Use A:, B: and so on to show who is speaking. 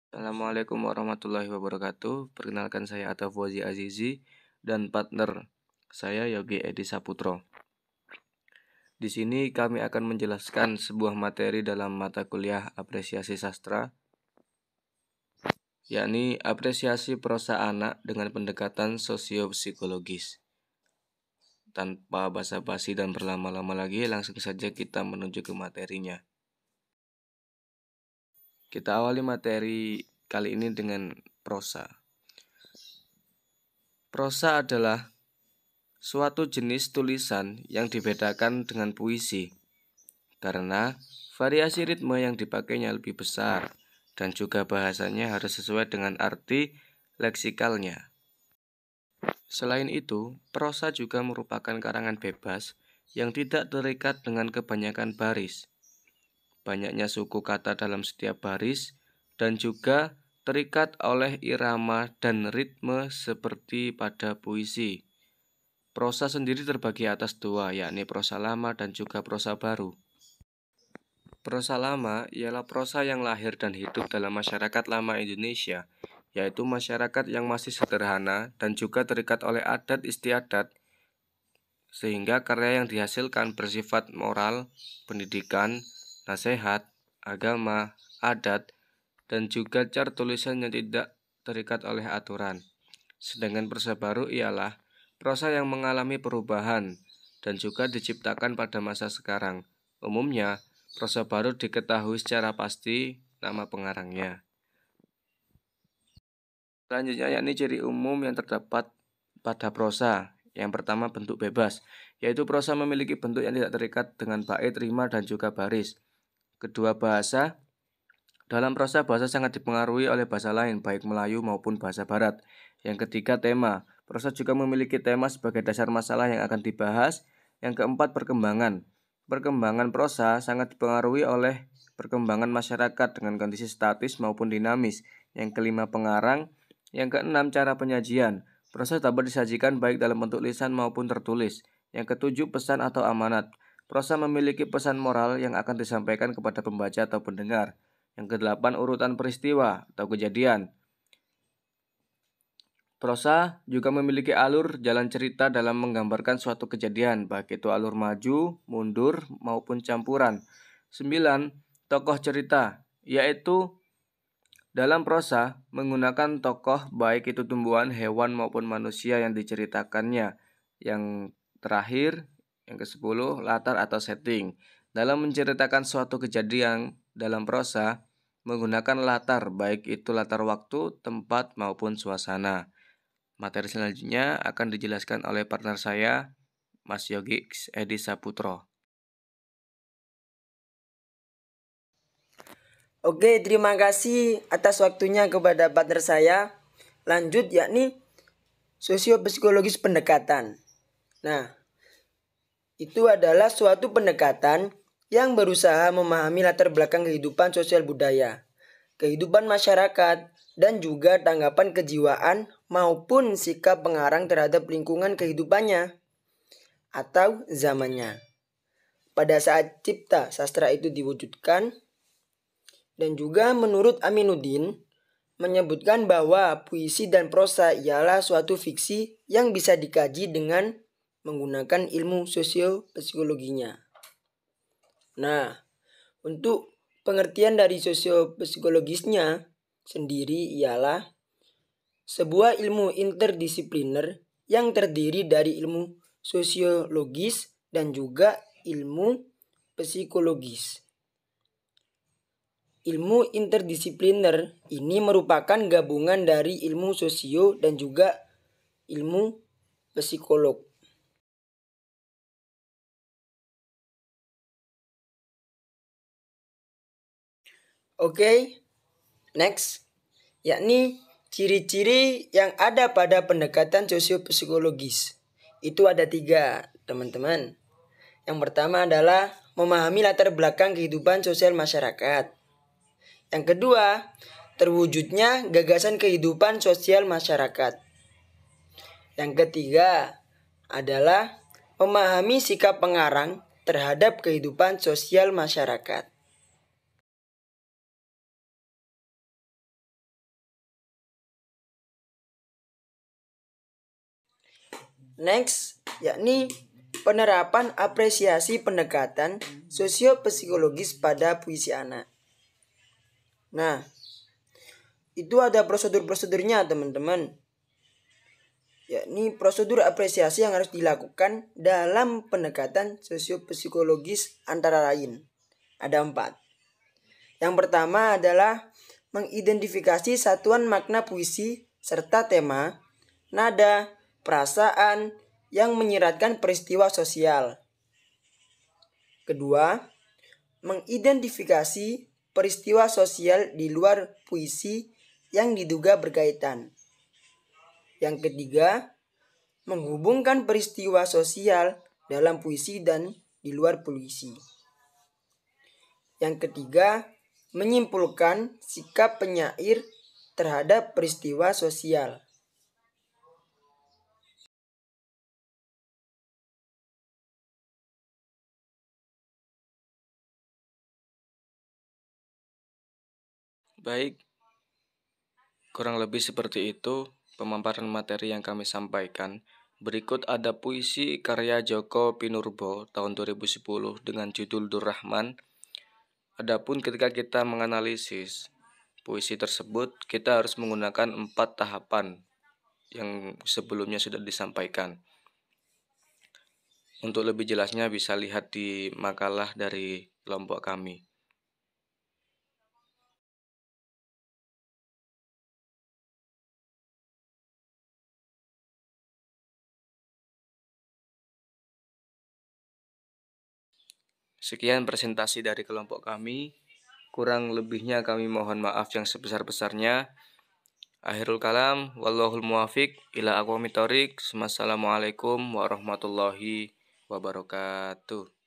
A: Assalamualaikum warahmatullahi wabarakatuh. Perkenalkan saya Atta Fauzi Azizi dan partner saya Yogi Edi Saputro. Di sini kami akan menjelaskan sebuah materi dalam mata kuliah apresiasi sastra, yakni apresiasi prosa anak dengan pendekatan sosiopsikologis. Tanpa basa-basi dan berlama-lama lagi, langsung saja kita menuju ke materinya. Kita awali materi kali ini dengan prosa. Prosa adalah suatu jenis tulisan yang dibedakan dengan puisi, karena variasi ritme yang dipakainya lebih besar dan juga bahasanya harus sesuai dengan arti leksikalnya. Selain itu, prosa juga merupakan karangan bebas yang tidak terikat dengan kebanyakan baris, banyaknya suku kata dalam setiap baris, dan juga terikat oleh irama dan ritme seperti pada puisi. Prosa sendiri terbagi atas dua, yakni prosa lama dan juga prosa baru. Prosa lama ialah prosa yang lahir dan hidup dalam masyarakat lama Indonesia, yaitu masyarakat yang masih sederhana dan juga terikat oleh adat istiadat, sehingga karya yang dihasilkan bersifat moral, pendidikan, nasihat, agama, adat, dan juga cara tulisan yang tidak terikat oleh aturan. Sedangkan prosa baru ialah prosa yang mengalami perubahan dan juga diciptakan pada masa sekarang. Umumnya, prosa baru diketahui secara pasti nama pengarangnya. Selanjutnya yakni ciri umum yang terdapat pada prosa. Yang pertama, bentuk bebas, yaitu prosa memiliki bentuk yang tidak terikat dengan bait, rima, dan juga baris. Kedua, bahasa. Dalam prosa, bahasa sangat dipengaruhi oleh bahasa lain, baik Melayu maupun bahasa Barat. Yang ketiga, tema. Prosa juga memiliki tema sebagai dasar masalah yang akan dibahas. Yang keempat, perkembangan. Perkembangan prosa sangat dipengaruhi oleh perkembangan masyarakat dengan kondisi statis maupun dinamis. Yang kelima, pengarang. Yang keenam, cara penyajian. Prosa dapat disajikan baik dalam bentuk lisan maupun tertulis. Yang ketujuh, pesan atau amanat. Prosa memiliki pesan moral yang akan disampaikan kepada pembaca atau pendengar. Yang kedelapan, urutan peristiwa atau kejadian. Prosa juga memiliki alur jalan cerita dalam menggambarkan suatu kejadian, baik itu alur maju, mundur, maupun campuran. 9. Tokoh cerita, yaitu dalam prosa menggunakan tokoh baik itu tumbuhan, hewan, maupun manusia yang diceritakannya. Yang terakhir, yang ke-10, latar atau setting. Dalam menceritakan suatu kejadian dalam prosa, menggunakan latar, baik itu latar waktu, tempat, maupun suasana. Materi selanjutnya akan dijelaskan oleh partner saya, Mas Yogi Edi Saputro.
B: Oke, terima kasih atas waktunya kepada partner saya. Lanjut yakni sosiopsikologis pendekatan. Nah, itu adalah suatu pendekatan yang berusaha memahami latar belakang kehidupan sosial budaya, kehidupan masyarakat, dan juga tanggapan kejiwaan maupun sikap pengarang terhadap lingkungan kehidupannya atau zamannya. Pada saat cipta sastra itu diwujudkan, dan juga menurut Aminuddin menyebutkan bahwa puisi dan prosa ialah suatu fiksi yang bisa dikaji dengan menggunakan ilmu sosiopsikologinya. Nah, untuk pengertian dari sosiopsikologisnya sendiri ialah sebuah ilmu interdisipliner yang terdiri dari ilmu sosiologis dan juga ilmu psikologis. Ilmu interdisipliner ini merupakan gabungan dari ilmu sosio dan juga ilmu psikolog. Oke, next, yakni ciri-ciri yang ada pada pendekatan sosiopsikologis. Itu ada 3, teman-teman. Yang pertama adalah memahami latar belakang kehidupan sosial masyarakat. Yang kedua, terwujudnya gagasan kehidupan sosial masyarakat. Yang ketiga adalah memahami sikap pengarang terhadap kehidupan sosial masyarakat. Next, yakni penerapan apresiasi pendekatan sosiopsikologis pada puisi anak. Nah, itu ada prosedur-prosedurnya teman-teman. Yakni prosedur apresiasi yang harus dilakukan dalam pendekatan sosiopsikologis antara lain. Ada 4. Yang pertama adalah mengidentifikasi satuan makna puisi serta tema, nada, perasaan yang menyiratkan peristiwa sosial. Kedua, mengidentifikasi peristiwa sosial di luar puisi yang diduga berkaitan. Yang ketiga, menghubungkan peristiwa sosial dalam puisi dan di luar puisi. Yang ketiga, menyimpulkan sikap penyair terhadap peristiwa sosial.
A: Baik, kurang lebih seperti itu pemaparan materi yang kami sampaikan. Berikut ada puisi karya Djoko Pinurbo tahun 2010 dengan judul Durrahman. Adapun ketika kita menganalisis puisi tersebut, kita harus menggunakan 4 tahapan yang sebelumnya sudah disampaikan. Untuk lebih jelasnya bisa lihat di makalah dari kelompok kami. Sekian presentasi dari kelompok kami. Kurang lebihnya kami mohon maaf yang sebesar-besarnya. Akhirul kalam, wallahul muwafiq ila aqwamit thoriq. Wassalamualaikum warahmatullahi wabarakatuh.